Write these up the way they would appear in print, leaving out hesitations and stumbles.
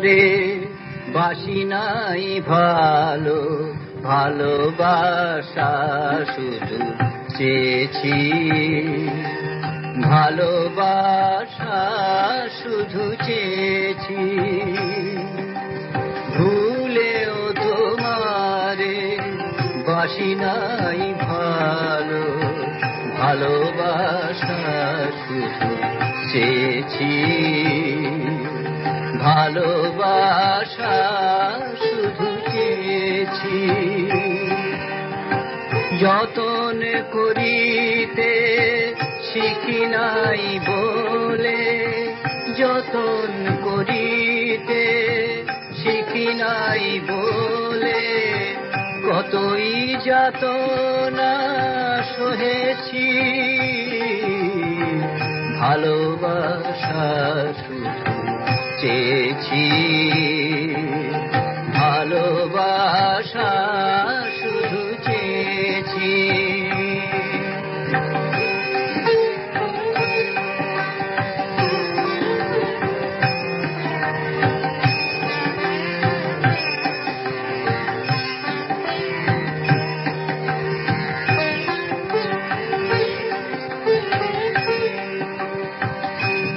তোমারে বাসি নাই ভালো, ভালোবাসা শুধু চেয়েছি, ভালোবাসা শুধু চেয়েছি। ভুলেও তোমারে বাসি নাই ভালো, ভালোবাসা শুধু চেয়েছি, ভালোবাসা শুধু চেয়েছি। যতন করিতে শিখি নাই বলে, যতন করিতে শিখি নাই বলে, কতই যাতনা সহেছি, ভালোবাসা শুধু চেয়েছি, ভালোবাসা শুধু চেয়েছি।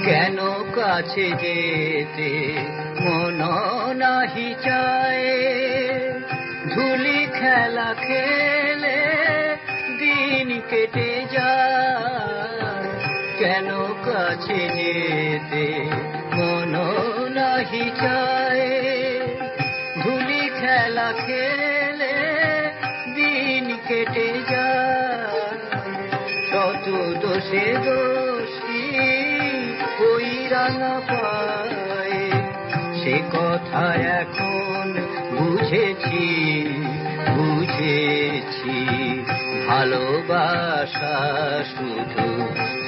কেন কাছে যেতে মন নাহি চায়, ধুলি খেলা খেলে দিন কেটে যায়। কেন কাছে যেতে মন নাহি চায়, ধুলি খেলা খেলে দিন কেটে যায়। শত দোষে দোষী ওই রাঙা পায়, সে কথা এখন বুঝেছি, বুঝেছি। ভালোবাসা শুধু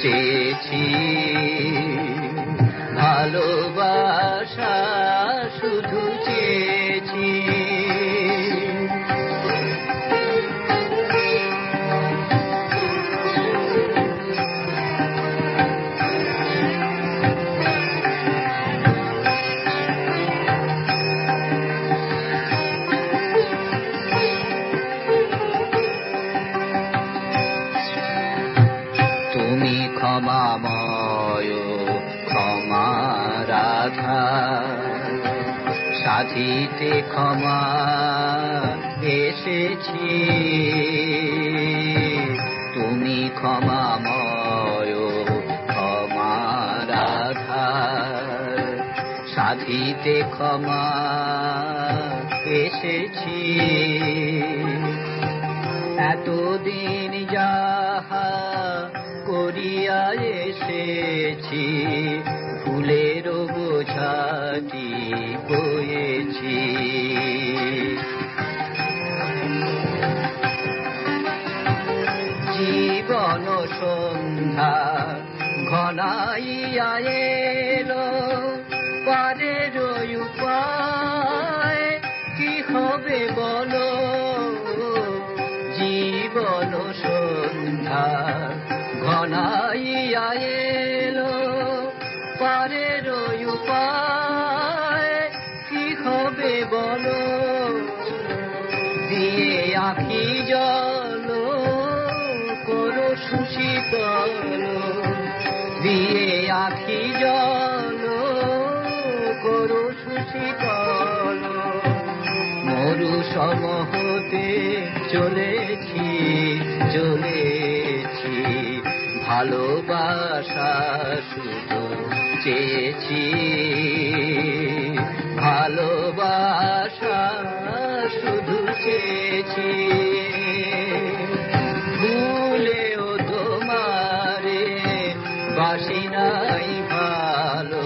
চেয়েছি, ভালোবাসা শুধু চেয়েছি। তুমি ক্ষমাময় ক্ষমা রাধা, সাধিতে ক্ষমা এসেছি। তুমি ক্ষমাময় ক্ষমা রাধা, সাধিতে ক্ষমা এসেছি। এতদিন যাহা করিয়া এসেছি, ফুলের বোঝাটি বয়েছি। জীবন সন্ধ্যা ঘনাইয়া এলো, পারের উপায় কি হবে বলো। জীবন সন্ধ্যা ঘনাইয়া এলো, পারের উপায় কি হবে বলো। দিয়ে আঁখি জল করো সুশীতল, দিয়ে আঁখি জল করো সুশীতল। মরু সম হতে চলেছি, চলেছি। ভালোবাসা শুধু চেয়েছি, ভালোবাসা শুধু চেয়েছি। ভুলেও তোমারে বাসি নাই ভালো,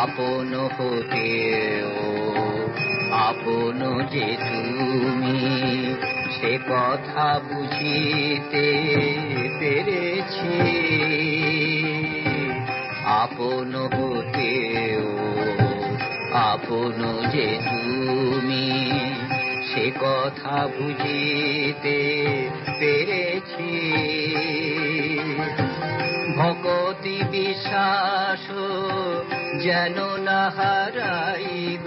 আপন হতেও আপন যে তুমি, সে কথা বুঝিতে পেরেছি। আপন হতেও আপন যে তুমি সে কথা বুঝিতে পেরেছি। ভকতি বিশ্বাস যেন না হারাইব,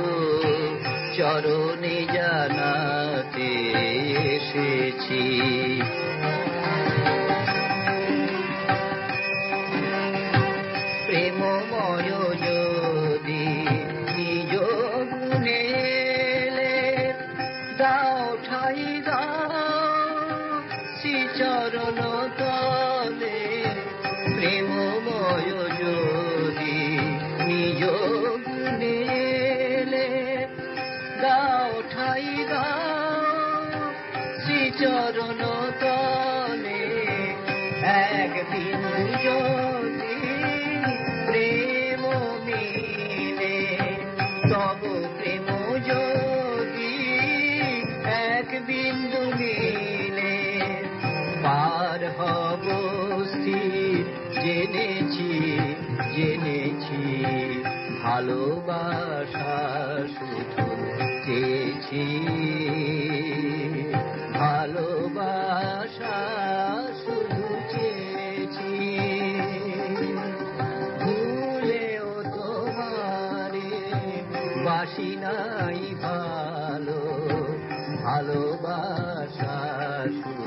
চরণে জানাতে এসেছি। প্রেমময় যদি নিজ গুণে দাও ঠাই দাও শ্রীচরণ তলে। প্রেমময় যদি নিজ গুণে দাও ঠাই দাও শ্রীচরণ তলে। এক বিন্দু যদি প্রেম মিলে, তব প্রেম যদি এক বিন্দু মিলে, পার হব স্থির জেনেছি জেনেছি। ভালোবাসা শুধু চেয়েছি, ভালোবাসা শুধু চেয়েছি। ভুলেও তোমারে বাসি নাই ভালো, ভালোবাসা শুধু